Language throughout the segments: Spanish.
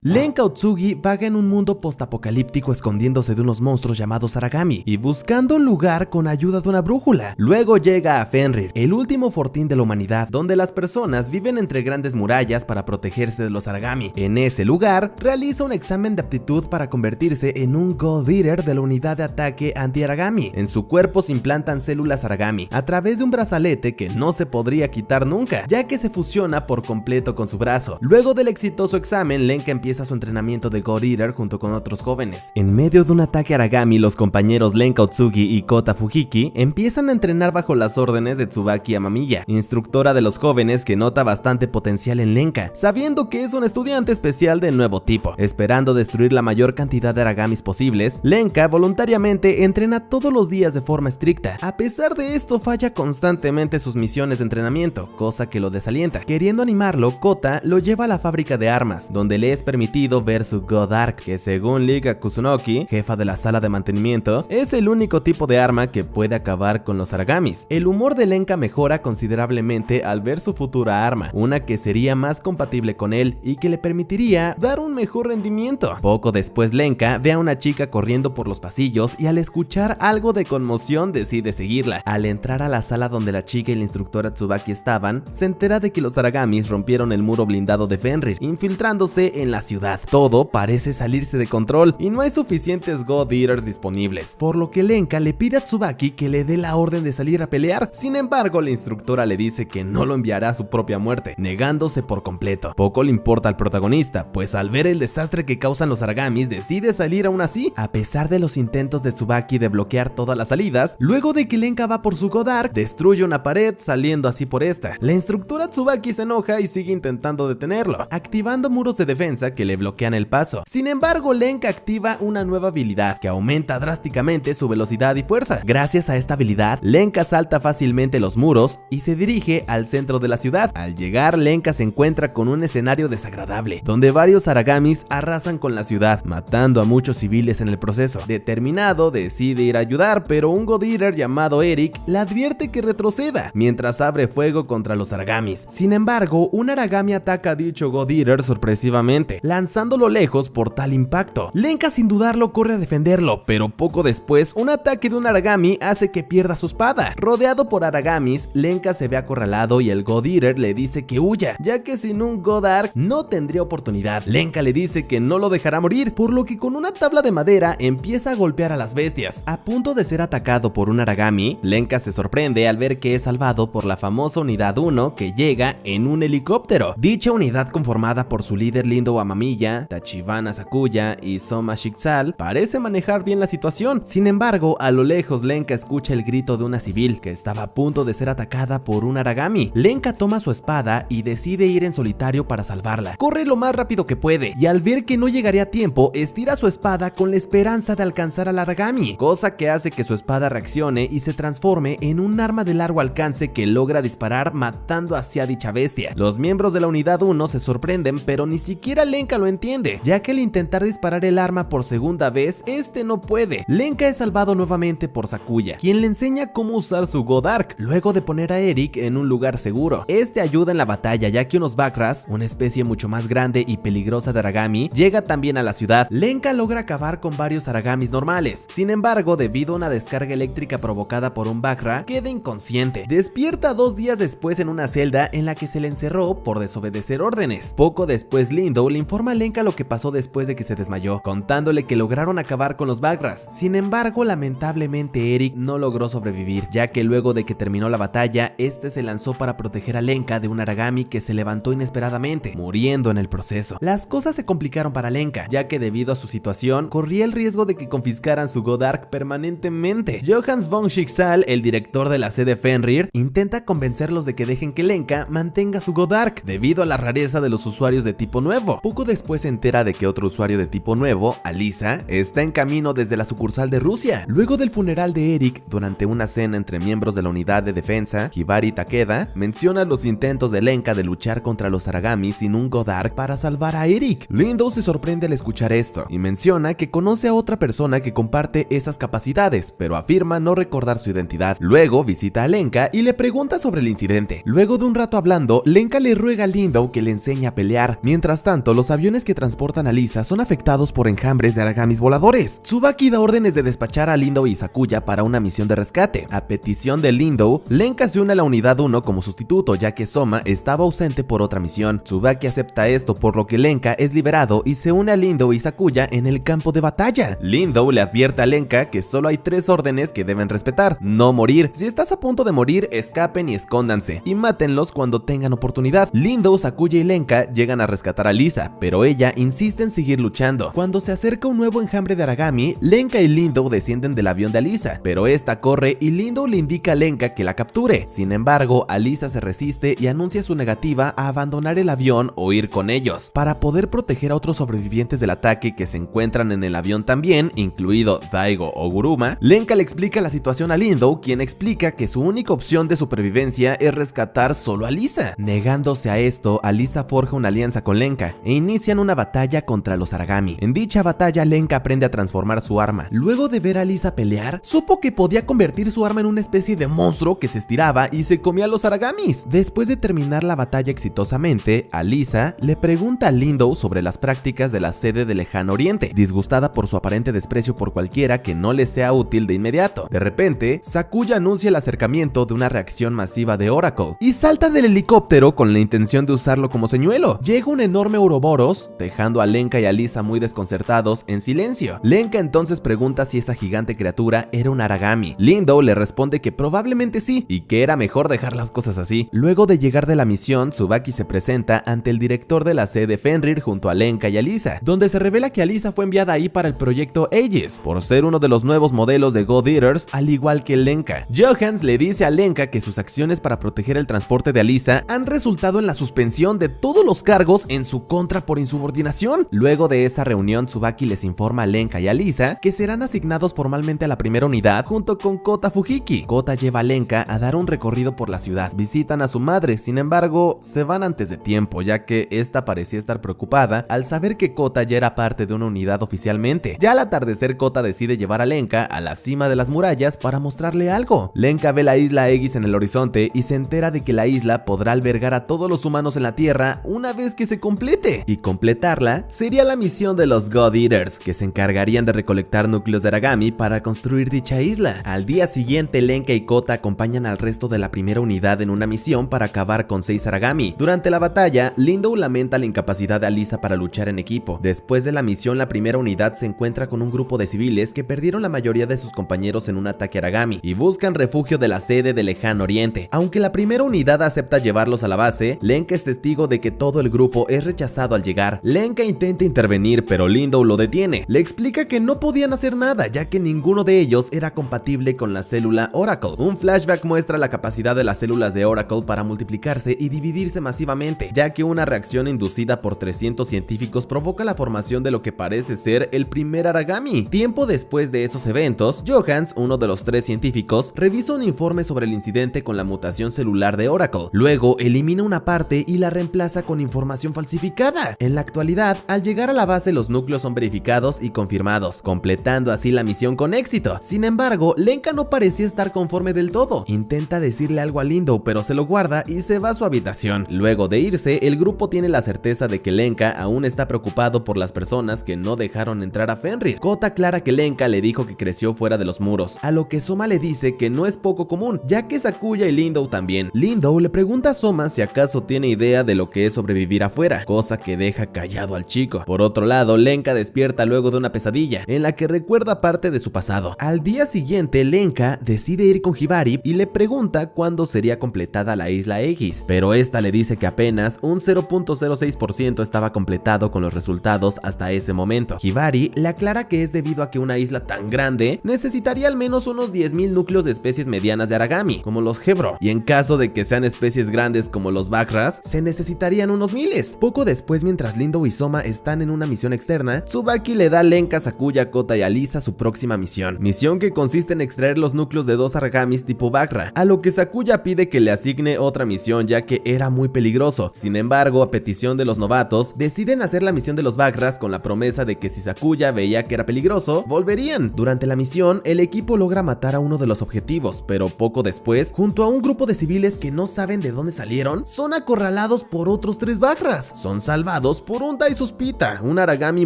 Lenka Otsugi vaga en un mundo postapocalíptico escondiéndose de unos monstruos llamados Aragami y buscando un lugar con ayuda de una brújula. Luego llega a Fenrir, el último fortín de la humanidad, donde las personas viven entre grandes murallas para protegerse de los Aragami. En ese lugar, realiza un examen de aptitud para convertirse en un God Eater de la unidad de ataque anti-Aragami. En su cuerpo se implantan células Aragami a través de un brazalete que no se podría quitar nunca, ya que se fusiona por completo con su brazo. Luego del exitoso examen, Lenka empieza su entrenamiento de God Eater junto con otros jóvenes. En medio de un ataque Aragami, los compañeros Lenka Otsugi y Kota Fujiki empiezan a entrenar bajo las órdenes de Tsubaki Amamiya, instructora de los jóvenes que nota bastante potencial en Lenka, sabiendo que es un estudiante especial de nuevo tipo. Esperando destruir la mayor cantidad de Aragamis posibles, Lenka voluntariamente entrena todos los días de forma estricta. A pesar de esto, falla constantemente sus misiones de entrenamiento, cosa que lo desalienta. Queriendo animarlo, Kota lo lleva a la fábrica de armas, donde le es permitido ver su God Arc, que según Liga Kusunoki, jefa de la sala de mantenimiento, es el único tipo de arma que puede acabar con los Aragamis. El humor de Lenka mejora considerablemente al ver su futura arma, una que sería más compatible con él y que le permitiría dar un mejor rendimiento. Poco después, Lenka ve a una chica corriendo por los pasillos y al escuchar algo de conmoción decide seguirla. Al entrar a la sala donde la chica y la instructora Tsubaki estaban, se entera de que los Aragamis rompieron el muro blindado de Fenrir, infiltrándose en la ciudad. Todo parece salirse de control y no hay suficientes God Eaters disponibles, por lo que Lenka le pide a Tsubaki que le dé la orden de salir a pelear. Sin embargo, la instructora le dice que no lo enviará a su propia muerte, negándose por completo. Poco le importa al protagonista, pues al ver el desastre que causan los Aragamis decide salir aún así. A pesar de los intentos de Tsubaki de bloquear todas las salidas, luego de que Lenka va por su God Arc, destruye una pared saliendo así por esta. La instructora Tsubaki se enoja y sigue intentando detenerlo, activando muros de defensa que le bloquean el paso. Sin embargo, Lenka activa una nueva habilidad que aumenta drásticamente su velocidad y fuerza. Gracias a esta habilidad, Lenka salta fácilmente los muros y se dirige al centro de la ciudad. Al llegar, Lenka se encuentra con un escenario desagradable, donde varios Aragamis arrasan con la ciudad, matando a muchos civiles en el proceso. Determinado, decide ir a ayudar, pero un God Eater llamado Eric le advierte que retroceda, mientras abre fuego contra los Aragamis. Sin embargo, un Aragami ataca a dicho God Eater sorpresivamente, lanzándolo lejos por tal impacto. Lenka sin dudarlo corre a defenderlo, pero poco después un ataque de un Aragami hace que pierda su espada. Rodeado por Aragamis, Lenka se ve acorralado y el God Eater le dice que huya, ya que sin un God Arc no tendría oportunidad. Lenka le dice que no lo dejará morir, por lo que con una tabla de madera empieza a golpear a las bestias. A punto de ser atacado por un Aragami, Lenka se sorprende al ver que es salvado por la famosa Unidad 1 que llega en un helicóptero. Dicha unidad, conformada por su líder Lindo Amamiya, Tachibana Sakuya y Soma Shikzal, parece manejar bien la situación. Sin embargo, a lo lejos Lenka escucha el grito de una civil que estaba a punto de ser atacada por un Aragami. Lenka toma su espada y decide ir en solitario para salvarla. Corre lo más rápido que puede y al ver que no llegaría a tiempo, estira su espada con la esperanza de alcanzar al Aragami, cosa que hace que su espada reaccione y se transforme en un arma de largo alcance que logra disparar matando hacia dicha bestia. Los miembros de la Unidad 1 se sorprenden, pero ni siquiera Lenka lo entiende, ya que al intentar disparar el arma por segunda vez, este no puede. Lenka es salvado nuevamente por Sakuya, quien le enseña cómo usar su God Arc, luego de poner a Eric en un lugar seguro. Este ayuda en la batalla, ya que unos Bakras, una especie mucho más grande y peligrosa de Aragami, llega también a la ciudad. Lenka logra acabar con varios Aragamis normales. Sin embargo, debido a una descarga eléctrica provocada por un Bakra, queda inconsciente. Despierta 2 días después en una celda en la que se le encerró por desobedecer órdenes. Poco después, Lindo le informa a Lenka lo que pasó después de que se desmayó, contándole que lograron acabar con los Bakras. Sin embargo, lamentablemente Eric no logró sobrevivir, ya que luego de que terminó la batalla, este se lanzó para proteger a Lenka de un Aragami que se levantó inesperadamente, muriendo en el proceso. Las cosas se complicaron para Lenka, ya que debido a su situación, corría el riesgo de que confiscaran su God Arc permanentemente. Johannes von Schicksal, el director de la sede Fenrir, intenta convencerlos de que dejen que Lenka mantenga su God Arc, debido a la rareza de los usuarios de tipo nuevo. Poco después se entera de que otro usuario de tipo nuevo, Alisa, está en camino desde la sucursal de Rusia. Luego del funeral de Eric, durante una cena entre miembros de la unidad de defensa, Hibari Takeda menciona los intentos de Lenka de luchar contra los Aragami sin un God Arc para salvar a Eric. Lindo se sorprende al escuchar esto y menciona que conoce a otra persona que comparte esas capacidades, pero afirma no recordar su identidad. Luego visita a Lenka y le pregunta sobre el incidente. Luego de un rato hablando, Lenka le ruega a Lindo que le enseñe a pelear. Mientras tanto, los los aviones que transportan a Lisa son afectados por enjambres de aragamis voladores. Tsubaki da órdenes de despachar a Lindo y Sakuya para una misión de rescate. A petición de Lindo, Lenka se une a la unidad 1 como sustituto, ya que Soma estaba ausente por otra misión. Tsubaki acepta esto, por lo que Lenka es liberado y se une a Lindo y Sakuya en el campo de batalla. Lindo le advierte a Lenka que solo hay 3 órdenes que deben respetar: no morir, si estás a punto de morir, escapen y escóndanse, y mátenlos cuando tengan oportunidad. Lindo, Sakuya y Lenka llegan a rescatar a Lisa, pero ella insiste en seguir luchando. Cuando se acerca un nuevo enjambre de Aragami, Lenka y Lindo descienden del avión de Alisa, pero esta corre y Lindo le indica a Lenka que la capture. Sin embargo, Alisa se resiste y anuncia su negativa a abandonar el avión o ir con ellos. Para poder proteger a otros sobrevivientes del ataque que se encuentran en el avión también, incluido Daigo o Guruma, Lenka le explica la situación a Lindo, quien explica que su única opción de supervivencia es rescatar solo a Lisa. Negándose a esto, Alisa forja una alianza con Lenka e inician una batalla contra los Aragami. En dicha batalla, Lenka aprende a transformar su arma. Luego de ver a Lisa pelear, supo que podía convertir su arma en una especie de monstruo que se estiraba y se comía a los Aragamis. Después de terminar la batalla exitosamente, Alisa le pregunta a Lindo sobre las prácticas de la sede del Lejano Oriente, disgustada por su aparente desprecio por cualquiera que no le sea útil de inmediato. De repente, Sakuya anuncia el acercamiento de una reacción masiva de Oracle y salta del helicóptero con la intención de usarlo como señuelo. Llega un enorme Ouroboros, dejando a Lenka y a Lisa muy desconcertados en silencio. Lenka entonces pregunta si esa gigante criatura era un Aragami. Lindo le responde que probablemente sí, y que era mejor dejar las cosas así. Luego de llegar de la misión, Tsubaki se presenta ante el director de la sede Fenrir junto a Lenka y a Lisa, donde se revela que Alisa fue enviada ahí para el proyecto Aegis, por ser uno de los nuevos modelos de God Eaters, al igual que Lenka. Johans le dice a Lenka que sus acciones para proteger el transporte de Alisa han resultado en la suspensión de todos los cargos en su contra por insubordinación. Luego de esa reunión, Tsubaki les informa a Lenka y a Lisa que serán asignados formalmente a la primera unidad junto con Kota Fujiki. Kota lleva a Lenka a dar un recorrido por la ciudad. Visitan a su madre, sin embargo, se van antes de tiempo, ya que esta parecía estar preocupada al saber que Kota ya era parte de una unidad oficialmente. Ya al atardecer, Kota decide llevar a Lenka a la cima de las murallas para mostrarle algo. Lenka ve la isla Aegis en el horizonte y se entera de que la isla podrá albergar a todos los humanos en la Tierra una vez que se complete. Y completarla sería la misión de los God Eaters, que se encargarían de recolectar núcleos de Aragami para construir dicha isla. Al día siguiente, Lenka y Kota acompañan al resto de la primera unidad en una misión para acabar con 6 Aragami. Durante la batalla, Lindo lamenta la incapacidad de Alisa para luchar en equipo. Después de la misión, la primera unidad se encuentra con un grupo de civiles que perdieron la mayoría de sus compañeros en un ataque Aragami y buscan refugio de la sede del Lejano Oriente. Aunque la primera unidad acepta llevarlos a la base, Lenka es testigo de que todo el grupo es rechazado al llegar. Lenka intenta intervenir, pero Lindo lo detiene. Le explica que no podían hacer nada, ya que ninguno de ellos era compatible con la célula Oracle. Un flashback muestra la capacidad de las células de Oracle para multiplicarse y dividirse masivamente, ya que una reacción inducida por 300 científicos provoca la formación de lo que parece ser el primer Aragami. Tiempo después de esos eventos, Johans, uno de los 3 científicos, revisa un informe sobre el incidente con la mutación celular de Oracle. Luego elimina una parte y la reemplaza con información falsificada. En la actualidad, al llegar a la base, los núcleos son verificados y confirmados, completando así la misión con éxito. Sin embargo, Lenka no parecía estar conforme del todo. Intenta decirle algo a Lindo, pero se lo guarda y se va a su habitación. Luego de irse, el grupo tiene la certeza de que Lenka aún está preocupado por las personas que no dejaron entrar a Fenrir. Kota aclara que Lenka le dijo que creció fuera de los muros, a lo que Soma le dice que no es poco común, ya que Sakuya y Lindo también. Lindo le pregunta a Soma si acaso tiene idea de lo que es sobrevivir afuera, cosa que deja callado al chico. Por otro lado, Lenka despierta luego de una pesadilla, en la que recuerda parte de su pasado. Al día siguiente, Lenka decide ir con Hibari y le pregunta cuándo sería completada la isla Aegis, pero esta le dice que apenas un 0.06% estaba completado con los resultados hasta ese momento. Hibari le aclara que es debido a que una isla tan grande necesitaría al menos unos 10.000 núcleos de especies medianas de Aragami, como los Hebro, y en caso de que sean especies grandes como los Bagras, se necesitarían unos miles. Poco después, mientras Lindo y Soma están en una misión externa, Tsubaki le da a Lenka, Sakuya, Kota y Alisa su próxima misión que consiste en extraer los núcleos de 2 Aragamis tipo Bagra, a lo que Sakuya pide que le asigne otra misión ya que era muy peligroso. Sin embargo, a petición de los novatos, deciden hacer la misión de los Bagras con la promesa de que si Sakuya veía que era peligroso, volverían. Durante la misión, el equipo logra matar a uno de los objetivos, pero poco después, junto a un grupo de civiles que no saben de dónde salieron, son acorralados por otros 3 Bagras. Son salvados atacados por un Daisuspita, un Aragami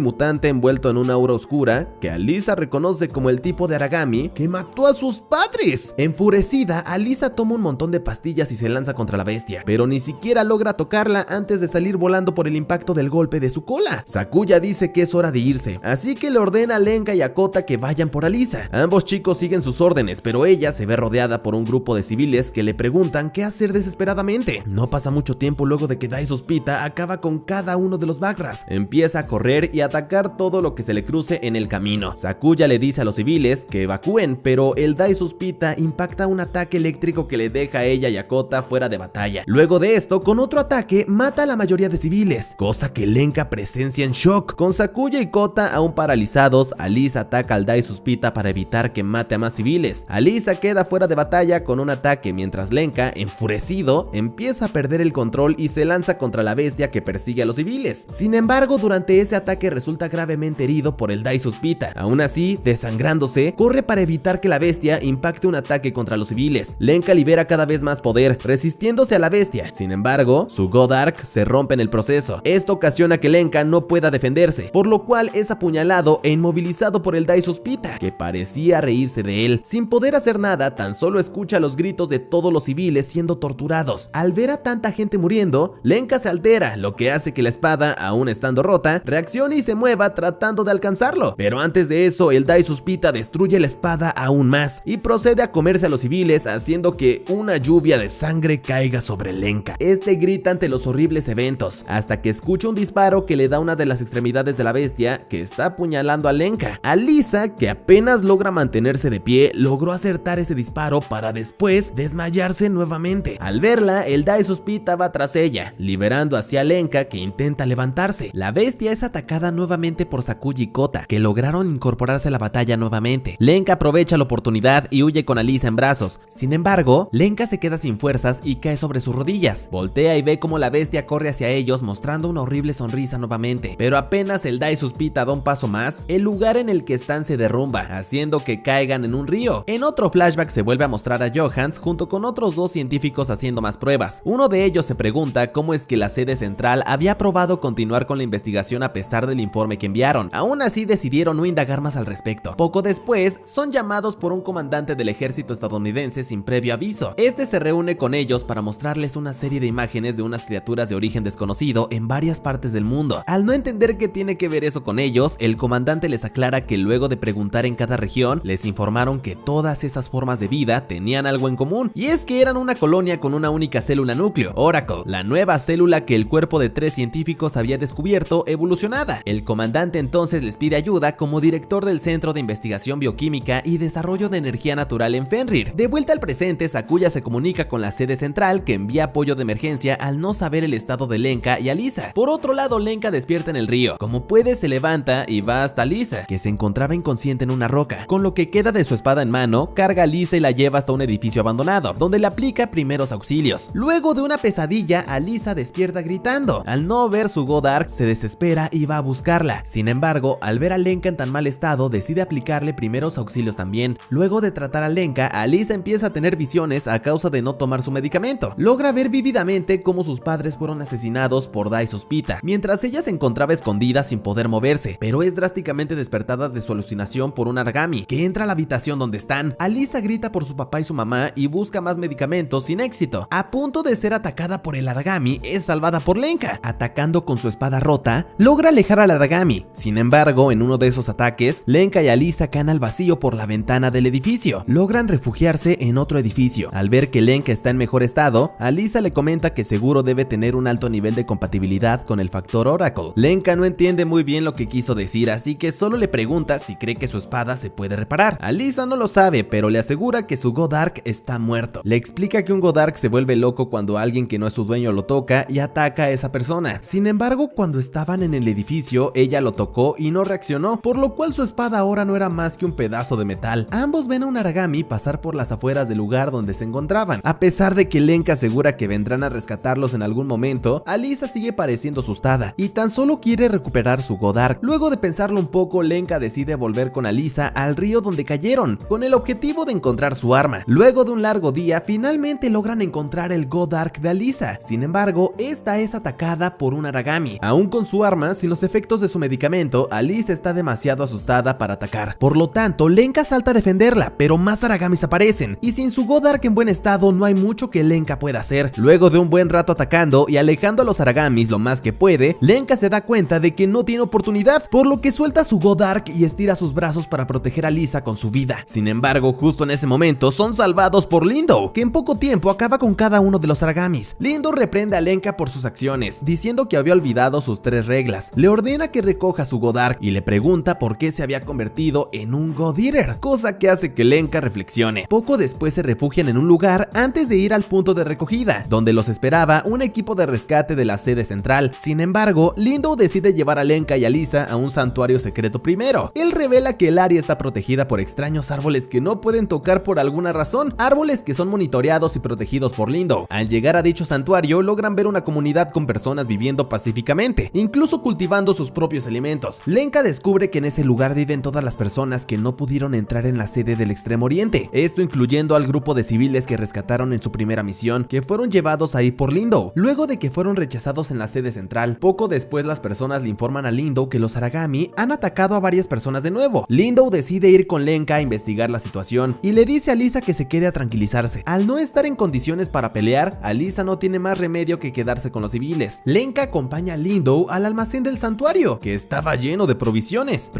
mutante envuelto en una aura oscura que Alisa reconoce como el tipo de Aragami que mató a sus padres. Enfurecida, Alisa toma un montón de pastillas y se lanza contra la bestia, pero ni siquiera logra tocarla antes de salir volando por el impacto del golpe de su cola. Sakuya dice que es hora de irse, así que le ordena a Lenka y a Kota que vayan por Alisa. Ambos chicos siguen sus órdenes, pero ella se ve rodeada por un grupo de civiles que le preguntan qué hacer desesperadamente. No pasa mucho tiempo luego de que Daisuspita acaba con cada uno de los Bagras. Empieza a correr y atacar todo lo que se le cruce en el camino. Sakuya le dice a los civiles que evacúen, pero el Daisuspita impacta un ataque eléctrico que le deja a ella y a Kota fuera de batalla. Luego de esto, con otro ataque, mata a la mayoría de civiles, cosa que Lenka presencia en shock. Con Sakuya y Kota aún paralizados, Alisa ataca al Daisuspita para evitar que mate a más civiles. Alisa queda fuera de batalla con un ataque, mientras Lenka, enfurecido, empieza a perder el control y se lanza contra la bestia que persigue a los civiles. Sin embargo, durante ese ataque resulta gravemente herido por el Daisuspita. Aún así, desangrándose, corre para evitar que la bestia impacte un ataque contra los civiles. Lenka libera cada vez más poder, resistiéndose a la bestia. Sin embargo, su God Arc se rompe en el proceso. Esto ocasiona que Lenka no pueda defenderse, por lo cual es apuñalado e inmovilizado por el Daisuspita, que parecía reírse de él. Sin poder hacer nada, tan solo escucha los gritos de todos los civiles siendo torturados. Al ver a tanta gente muriendo, Lenka se altera, lo que hace que la espada, aún estando rota, reaccione y se mueva tratando de alcanzarlo. Pero antes de eso, el Daisuspita destruye la espada aún más y procede a comerse a los civiles, haciendo que una lluvia de sangre caiga sobre Lenka. Este grita ante los horribles eventos, hasta que escucha un disparo que le da una de las extremidades de la bestia que está apuñalando a Lenka. Alisa, que apenas logra mantenerse de pie, logró acertar ese disparo para después desmayarse nuevamente. Al verla, el Daisuspita va tras ella, liberando hacia Lenka, que intenta levantarse. La bestia es atacada nuevamente por Sakuya y Kota, que lograron incorporarse a la batalla nuevamente. Lenka aprovecha la oportunidad y huye con Alisa en brazos. Sin embargo, Lenka se queda sin fuerzas y cae sobre sus rodillas. Voltea y ve como la bestia corre hacia ellos mostrando una horrible sonrisa nuevamente. Pero apenas el Daisuspita da un paso más, el lugar en el que están se derrumba, haciendo que caigan en un río. En otro flashback se vuelve a mostrar a Johans junto con otros dos científicos haciendo más pruebas. Uno de ellos se pregunta cómo es que la sede central había aprobado continuar con la investigación a pesar del informe que enviaron. Aún así decidieron no indagar más al respecto. Poco después, son llamados por un comandante del ejército estadounidense sin previo aviso. Este se reúne con ellos para mostrarles una serie de imágenes de unas criaturas de origen desconocido en varias partes del mundo. Al no entender qué tiene que ver eso con ellos, el comandante les aclara que luego de preguntar en cada región, les informaron que todas esas formas de vida tenían algo en común, y es que eran una colonia con una única célula núcleo, Oracle, la nueva célula que el cuerpo de 3 científicos había descubierto evolucionada. El comandante entonces les pide ayuda como director del Centro de Investigación Bioquímica y Desarrollo de Energía Natural en Fenrir. De vuelta al presente, Sakuya se comunica con la sede central, que envía apoyo de emergencia al no saber el estado de Lenka y Alisa. Por otro lado, Lenka despierta en el río. Como puede, se levanta y va hasta Alisa, que se encontraba inconsciente en una roca. Con lo que queda de su espada en mano, carga a Alisa y la lleva hasta un edificio abandonado, donde le aplica primeros auxilios. Luego de una pesadilla, Alisa despierta gritando. Al no ver su God Arc, se desespera y va a buscarla. Sin embargo, al ver a Lenka en tan mal estado, decide aplicarle primeros auxilios también. Luego de tratar a Lenka, Alisa empieza a tener visiones a causa de no tomar su medicamento. Logra ver vívidamente cómo sus padres fueron asesinados por Daisuspita, mientras ella se encontraba escondida sin poder moverse, pero es drásticamente despertada de su alucinación por un Aragami, que entra a la habitación donde están. Alisa grita por su papá y su mamá y busca más medicamentos sin éxito. A punto de ser atacada por el Aragami, es salvada por Lenka. Atacando con su espada rota, logra alejar al Aragami. Sin embargo, en uno de esos ataques, Lenka y Alisa caen al vacío por la ventana del edificio. Logran refugiarse en otro edificio. Al ver que Lenka está en mejor estado, Alisa le comenta que seguro debe tener un alto nivel de compatibilidad con el factor Oracle. Lenka no entiende muy bien lo que quiso decir, así que solo le pregunta si cree que su espada se puede reparar. Alisa no lo sabe, pero le asegura que su God Arc está muerto. Le explica que un God Arc se vuelve loco cuando alguien que no es su dueño lo toca y ataca a esa persona. Sin embargo, cuando estaban en el edificio, ella lo tocó y no reaccionó, por lo cual su espada ahora no era más que un pedazo de metal. Ambos ven a un Aragami pasar por las afueras del lugar donde se encontraban. A pesar de que Lenka asegura que vendrán a rescatarlos en algún momento, Alisa sigue pareciendo asustada y tan solo quiere recuperar su God Arc. Luego de pensarlo un poco, Lenka decide volver con Alisa al río donde cayeron, con el objetivo de encontrar su arma. Luego de un largo día, finalmente logran encontrar el God Arc de Alisa. Sin embargo, esta es atacada por un un Aragami. Aún con su arma, sin los efectos de su medicamento, Alisa está demasiado asustada para atacar. Por lo tanto, Lenka salta a defenderla, pero más Aragamis aparecen, y sin su Godark en buen estado no hay mucho que Lenka pueda hacer. Luego de un buen rato atacando y alejando a los Aragamis lo más que puede, Lenka se da cuenta de que no tiene oportunidad, por lo que suelta su Godark y estira sus brazos para proteger a Alisa con su vida. Sin embargo, justo en ese momento son salvados por Lindo, que en poco tiempo acaba con cada uno de los Aragamis. Lindo reprende a Lenka por sus acciones, diciendo que había olvidado sus 3 reglas. Le ordena que recoja su Godark y le pregunta por qué se había convertido en un God Eater, cosa que hace que Lenka reflexione. Poco después se refugian en un lugar antes de ir al punto de recogida, donde los esperaba un equipo de rescate de la sede central. Sin embargo, Lindo decide llevar a Lenka y a Alisa a un santuario secreto primero. Él revela que el área está protegida por extraños árboles que no pueden tocar por alguna razón, árboles que son monitoreados y protegidos por Lindo. Al llegar a dicho santuario, logran ver una comunidad con personas viviendo pacíficamente, incluso cultivando sus propios alimentos. Lenka descubre que en ese lugar viven todas las personas que no pudieron entrar en la sede del Extremo Oriente, esto incluyendo al grupo de civiles que rescataron en su primera misión, que fueron llevados ahí por Lindo, luego de que fueron rechazados en la sede central. Poco después las personas le informan a Lindo que los Aragami han atacado a varias personas de nuevo. Lindo decide ir con Lenka a investigar la situación y le dice a Alisa que se quede a tranquilizarse. Al no estar en condiciones para pelear, Alisa no tiene más remedio que quedarse con los civiles. Lenka acompaña a Lindo al almacén del santuario, que estaba lleno de provisiones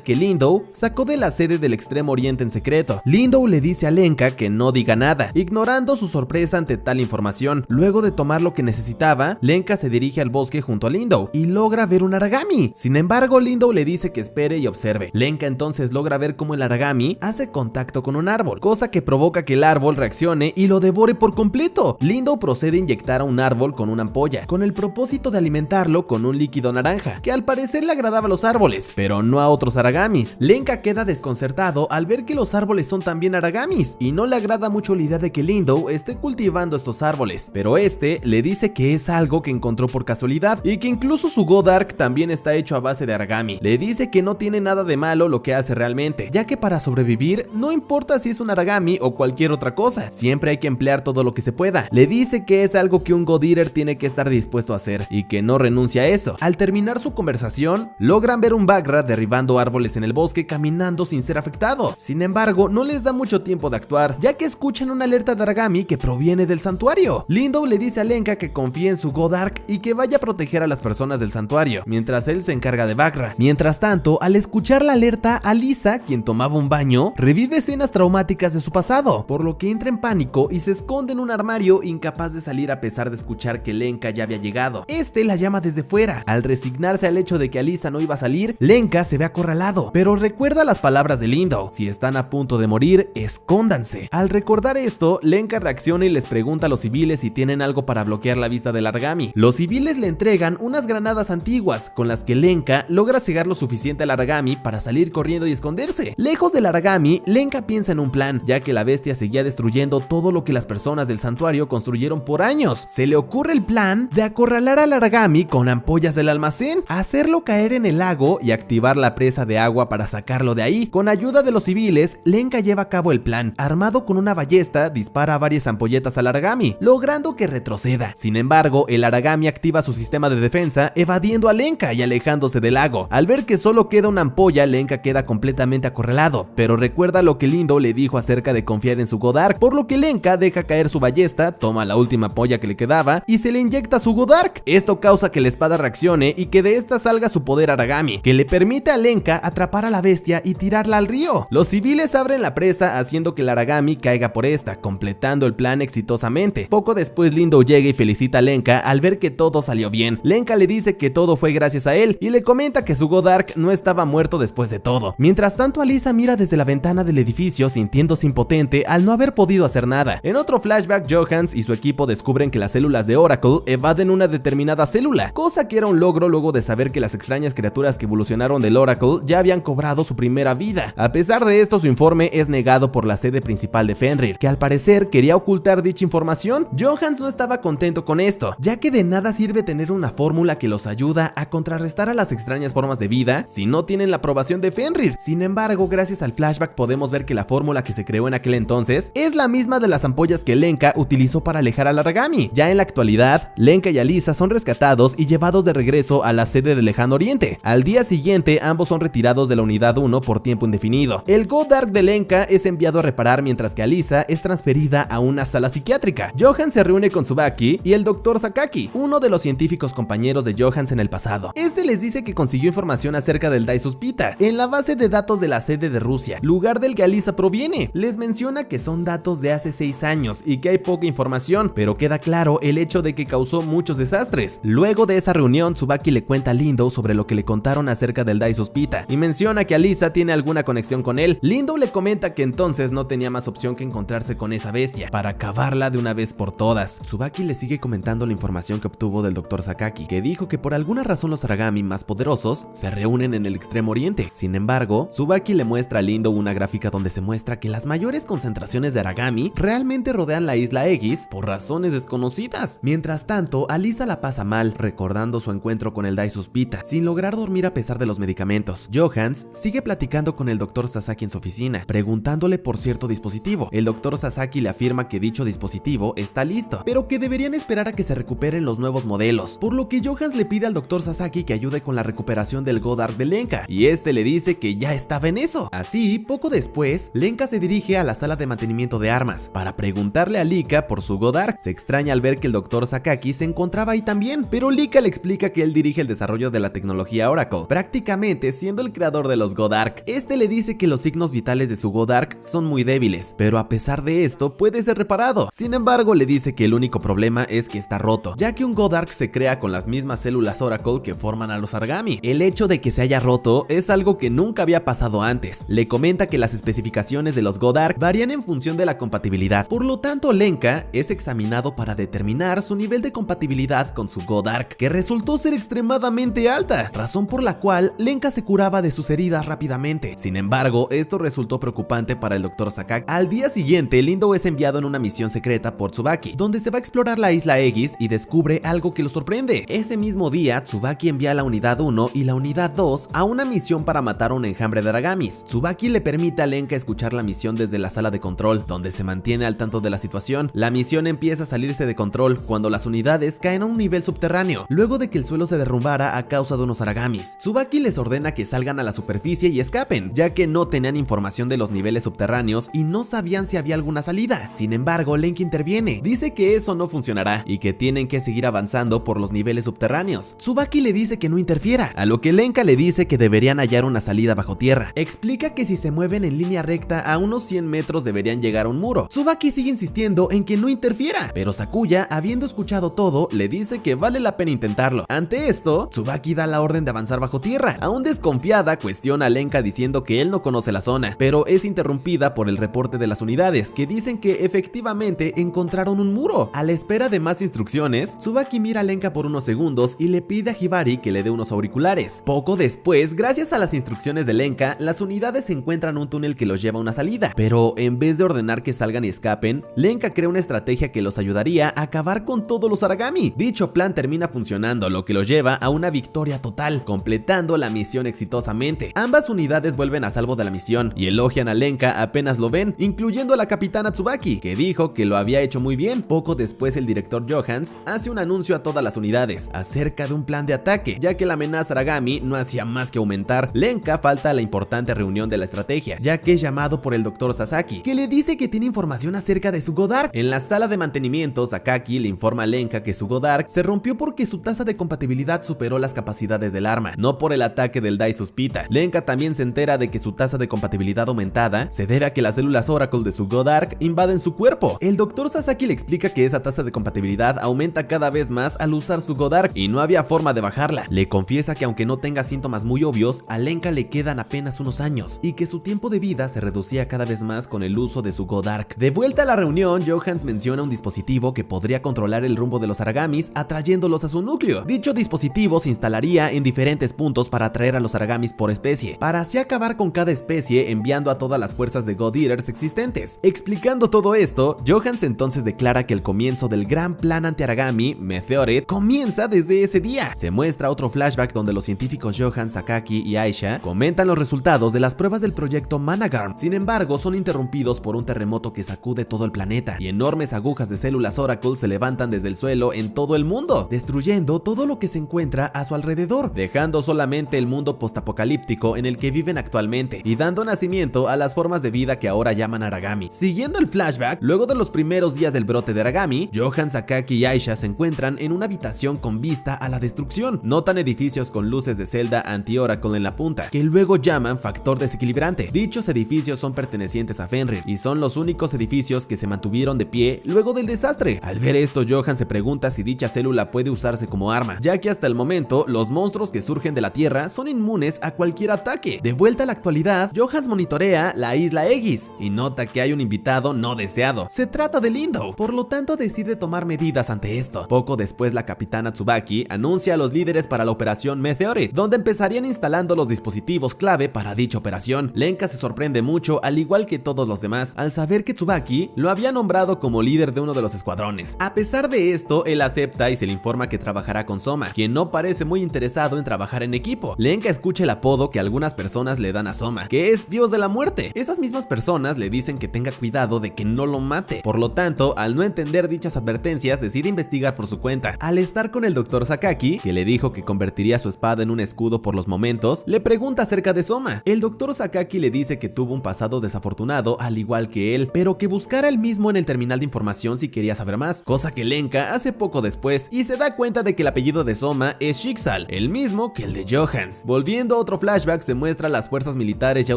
que Lindo sacó de la sede del Extremo Oriente en secreto. Lindo le dice a Lenka que no diga nada, ignorando su sorpresa ante tal información. Luego de tomar lo que necesitaba, Lenka se dirige al bosque junto a Lindo y logra ver un Aragami. Sin embargo, Lindo le dice que espere y observe. Lenka entonces logra ver cómo el Aragami hace contacto con un árbol, cosa que provoca que el árbol reaccione y lo devore por completo. Lindo procede a inyectar a un árbol con una ampolla, con el propósito de alimentarlo con un líquido naranja, que al parecer le agradaba a los árboles, pero no a otros Aragamis. Lenka queda desconcertado al ver que los árboles son también Aragamis, y no le agrada mucho la idea de que Lindo esté cultivando estos árboles, pero este le dice que es algo que encontró por casualidad y que incluso su Godark también está hecho a base de Aragami. Le dice que no tiene nada de malo lo que hace realmente, ya que para sobrevivir no importa si es un Aragami o cualquier otra cosa, siempre hay que emplear todo lo que se pueda. Le dice que es algo que un God Eater tiene que estar dispuesto a hacer y que no renuncia a eso. Al terminar su conversación, logran ver un Baghra derribando árboles en el bosque caminando sin ser afectado. Sin embargo, no les da mucho tiempo de actuar, ya que escuchan una alerta de Aragami que proviene del santuario. Lindo le dice a Lenka que confíe en su Godark y que vaya a proteger a las personas del santuario, mientras él se encarga de Baghra. Mientras tanto, al escuchar la alerta, Alisa, quien tomaba un baño, revive escenas traumáticas de su pasado, por lo que entra en pánico y se esconde en un armario, incapaz de salir a pesar de escuchar que Lenka ya había llegado. Este la llama desde fuera. Al resignarse al hecho de que Alisa no iba a salir, Lenka se ve acorralado, pero recuerda las palabras de Lindo: si están a punto de morir, escóndanse. Al recordar esto, Lenka reacciona y les pregunta a los civiles si tienen algo para bloquear la vista del Aragami. Los civiles le entregan unas granadas antiguas, con las que Lenka logra cegar lo suficiente al Aragami para salir corriendo y esconderse. Lejos del Aragami, Lenka piensa en un plan, ya que la bestia seguía destruyendo todo lo que las personas del santuario construyeron por años. Se le ocurre el plan de acorralar al Aragami con ampollas del almacén, hacerlo caer en el lago y activar la presa de agua para sacarlo de ahí. Con ayuda de los civiles, Lenka lleva a cabo el plan. Armado con una ballesta, dispara varias ampolletas al Aragami, logrando que retroceda. Sin embargo, el Aragami activa su sistema de defensa, evadiendo a Lenka y alejándose del lago. Al ver que solo queda una ampolla, Lenka queda completamente acorralado, pero recuerda lo que Lindo le dijo acerca de confiar en su Godark, por lo que Lenka deja caer su ballesta, toma la última ampolla que le quedaba y se le inyecta su Godark. Esto causa que la espada reaccione y que de esta salga su poder Aragami, que le permite a Lenka atrapar a la bestia y tirarla al río. Los civiles abren la presa haciendo que el Aragami caiga por esta, completando el plan exitosamente. Poco después Lindo llega y felicita a Lenka al ver que todo salió bien. Lenka le dice que todo fue gracias a él y le comenta que su Godark no estaba muerto después de todo. Mientras tanto, Alisa mira desde la ventana del edificio sintiéndose impotente al no haber podido hacer nada. En otro flashback, Johans y su equipo descubren que las células de Oracle evaden una determinada célula, cosa que era un logro luego de saber que las extrañas criaturas que evolucionaron del Oracle ya habían cobrado su primera vida. A pesar de esto, su informe es negado por la sede principal de Fenrir, que al parecer quería ocultar dicha información. Johans no estaba contento con esto, ya que de nada sirve tener una fórmula que los ayuda a contrarrestar a las extrañas formas de vida si no tienen la aprobación de Fenrir. Sin embargo, gracias al flashback podemos ver que la fórmula que se creó en aquel entonces es la misma de las ampollas que Lenka utilizó para alejar al Aragami. Ya en la actualidad, Lenka y Alisa son rescatadas rescatados y llevados de regreso a la sede del Lejano Oriente. Al día siguiente, ambos son retirados de la Unidad 1 por tiempo indefinido. El Godark de Lenka es enviado a reparar, mientras que Alisa es transferida a una sala psiquiátrica. Johan se reúne con Tsubaki y el Dr. Sakaki, uno de los científicos compañeros de Johans en el pasado. Este les dice que consiguió información acerca del Daisospita en la base de datos de la sede de Rusia, lugar del que Alisa proviene. Les menciona que son datos de hace 6 años y que hay poca información, pero queda claro el hecho de que causó muchos desastres. Luego de esa reunión, Tsubaki le cuenta a Lindo sobre lo que le contaron acerca del Daisospita y menciona que Alisa tiene alguna conexión con él. Lindo le comenta que entonces no tenía más opción que encontrarse con esa bestia para acabarla de una vez por todas. Tsubaki le sigue comentando la información que obtuvo del Dr. Sakaki, que dijo que por alguna razón los Aragami más poderosos se reúnen en el Extremo Oriente. Sin embargo, Tsubaki le muestra a Lindo una gráfica donde se muestra que las mayores concentraciones de Aragami realmente rodean la isla Aegis por razones desconocidas. Mientras tanto, Alisa la pasa mal, recordando su encuentro con el Daisospita, sin lograr dormir a pesar de los medicamentos. Johans sigue platicando con el Dr. Sasaki en su oficina, preguntándole por cierto dispositivo. El Dr. Sasaki le afirma que dicho dispositivo está listo, pero que deberían esperar a que se recuperen los nuevos modelos, por lo que Johans le pide al Dr. Sasaki que ayude con la recuperación del Godark de Lenka, y este le dice que ya estaba en eso. Así, poco después, Lenka se dirige a la sala de mantenimiento de armas para preguntarle a Lika por su Godark. Se extraña al ver que el Dr. Sakaki se encontraba ahí también, pero Lika le explica que él dirige el desarrollo de la tecnología Oracle, prácticamente siendo el creador de los Godark. Este le dice que los signos vitales de su Godark son muy débiles, pero a pesar de esto puede ser reparado. Sin embargo, le dice que el único problema es que está roto, ya que un Godark se crea con las mismas células Oracle que forman a los Aragami. El hecho de que se haya roto es algo que nunca había pasado antes. Le comenta que las especificaciones de los Godark varían en función de la compatibilidad, por lo tanto Lenka es examinado para determinar su nivel de compatibilidad con su Godark, que resultó ser extremadamente alta, razón por la cual Lenka se curaba de sus heridas rápidamente. Sin embargo, esto resultó preocupante para el Dr. Sakaki. Al día siguiente, Lindo es enviado en una misión secreta por Tsubaki, donde se va a explorar la isla Aegis y descubre algo que lo sorprende. Ese mismo día, Tsubaki envía a la Unidad 1 y la Unidad 2 a una misión para matar a un enjambre de Aragamis. Tsubaki le permite a Lenka escuchar la misión desde la sala de control, donde se mantiene al tanto de la situación. La misión empieza a salirse de control cuando las unidades caen a un nivel subterráneo, luego de que el suelo se derrumbara a causa de unos Aragamis. Tsubaki les ordena que salgan a la superficie y escapen, ya que no tenían información de los niveles subterráneos y no sabían si había alguna salida. Sin embargo, Lenka interviene, dice que eso no funcionará y que tienen que seguir avanzando por los niveles subterráneos. Tsubaki le dice que no interfiera, a lo que Lenka le dice que deberían hallar una salida bajo tierra. Explica que si se mueven en línea recta a unos 100 metros deberían llegar a un muro. Tsubaki sigue insistiendo en que no interfiera, pero Sakuya, habiendo escuchado todo, le dice que vale la pena intentarlo. Ante esto, Tsubaki da la orden de avanzar bajo tierra. Aún desconfiada, cuestiona a Lenka diciendo que él no conoce la zona, pero es interrumpida por el reporte de las unidades, que dicen que efectivamente encontraron un muro. A la espera de más instrucciones, Tsubaki mira a Lenka por unos segundos y le pide a Hibari que le dé unos auriculares. Poco después, gracias a las instrucciones de Lenka, las unidades encuentran un túnel que los lleva a una salida, pero en vez de ordenar que salgan y escapen, Lenka crea una estrategia que los ayudaría a acabar con todos los Aragami. Dicho plan termina funcionando, lo que los lleva a una victoria total, completando la misión exitosamente. Ambas unidades vuelven a salvo de la misión y elogian a Lenka apenas lo ven, incluyendo a la capitana Tsubaki, que dijo que lo había hecho muy bien. Poco después, el director Johans hace un anuncio a todas las unidades acerca de un plan de ataque, ya que la amenaza Aragami no hacía más que aumentar. Lenka falta a la importante reunión de la estrategia, ya que es llamado por el Dr. Sasaki, que le dice que tiene información acerca de su Godark. En la sala de mantenimiento, Sakaki le informa a Lenka que su Godark se rompió porque su tasa de compatibilidad superó las capacidades del arma, no por el ataque del Daisospita. Lenka también se entera de que su tasa de compatibilidad aumentada se debe a que las células Oracle de su Godark invaden su cuerpo. El Dr. Sasaki le explica que esa tasa de compatibilidad aumenta cada vez más al usar su Godark y no había forma de bajarla. Le confiesa que aunque no tenga síntomas muy obvios, a Lenka le quedan apenas unos años y que su tiempo de vida se reducía cada vez más con el uso de su Godark. De vuelta a la reunión, Johans menciona un dispositivo que podría controlar el rumbo de los Aragamis atrayéndolos a su núcleo. Dicho dispositivo se instalaría en diferentes puntos para atraer a los Aragamis por especie, para así acabar con cada especie enviando a todas las fuerzas de God Eaters existentes. Explicando todo esto, Johans entonces declara que el comienzo del gran plan anti-Aragami, Meteorite, comienza desde ese día. Se muestra otro flashback donde los científicos Johans, Sakaki y Aisha comentan los resultados de las pruebas del proyecto Managarm. Sin embargo, son interrumpidos por un terremoto que sacude todo el planeta y enormes agujas de células Oracle se levantan desde el suelo en todo el mundo. mundo, destruyendo todo lo que se encuentra a su alrededor, dejando solamente el mundo postapocalíptico en el que viven actualmente y dando nacimiento a las formas de vida que ahora llaman Aragami. Siguiendo el flashback, luego de los primeros días del brote de Aragami, Johan, Sakaki y Aisha se encuentran en una habitación con vista a la destrucción. Notan edificios con luces de celda anti-Oracle en la punta, que luego llaman factor desequilibrante. Dichos edificios son pertenecientes a Fenrir y son los únicos edificios que se mantuvieron de pie luego del desastre. Al ver esto, Johan se pregunta si dicha célula puede usarse como arma, ya que hasta el momento los monstruos que surgen de la Tierra son inmunes a cualquier ataque. De vuelta a la actualidad, Johan monitorea la isla Aegis y nota que hay un invitado no deseado. Se trata de Lindo, por lo tanto decide tomar medidas ante esto. Poco después, la capitana Tsubaki anuncia a los líderes para la operación Meteorite, donde empezarían instalando los dispositivos clave para dicha operación. Lenka se sorprende mucho, al igual que todos los demás, al saber que Tsubaki lo había nombrado como líder de uno de los escuadrones. A pesar de esto, él acepta y se le informa que trabajará con Soma, quien no parece muy interesado en trabajar en equipo. Lenka escucha el apodo que algunas personas le dan a Soma, que es Dios de la Muerte. Esas mismas personas le dicen que tenga cuidado de que no lo mate. Por lo tanto, al no entender dichas advertencias, decide investigar por su cuenta. Al estar con el Dr. Sakaki, que le dijo que convertiría su espada en un escudo por los momentos, le pregunta acerca de Soma. El Dr. Sakaki le dice que tuvo un pasado desafortunado al igual que él, pero que buscara él mismo en el terminal de información si quería saber más, cosa que Lenka hace poco después y se da cuenta de que el apellido de Soma es Schicksal, el mismo que el de Johans. Volviendo a otro flashback, se muestra a las fuerzas militares ya